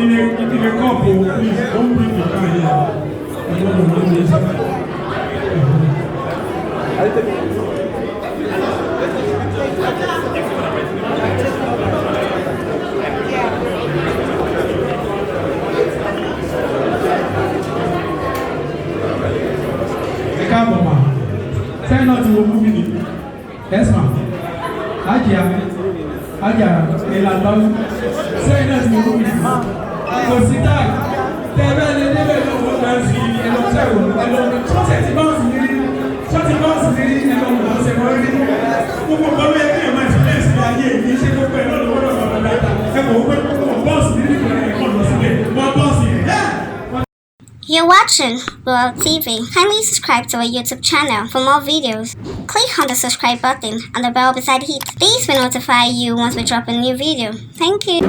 in a couple, please don't bring the car here. I don't know this. Come on, say not to move in. Yes, ma'am. Aja, elaborate. Say not to move in. Consider. Tẹ̀rẹ̀ lè débẹ̀ lọ́wọ́ náà sí ẹlọ́tẹ̀wò ẹlọ́tẹ̀ ṣọ́ọ̀tì báńsì nírí ẹlọ́wọ́ ọ̀sẹ̀ wọ́n rí. Gbogbo ọ̀pọ̀ lóye kí ẹ̀mọ́ ìfilẹ̀ sí ayé ìdí iṣẹ́ tó pẹ̀ lọ́wọ́ lọ́wọ́ dáadáa. Ẹ̀kọ́ wọ́n pẹ́ bọ́ọ̀sì nírí ẹ̀kọ́ lọ sílẹ̀ wọ́n bọ́ọ̀sì ẹ̀. You're watching World TV. Kindly subscribe to our YouTube channel for more videos. Click on the subscribe button and the bell beside it. These will notify you once we drop a new video. Thank you.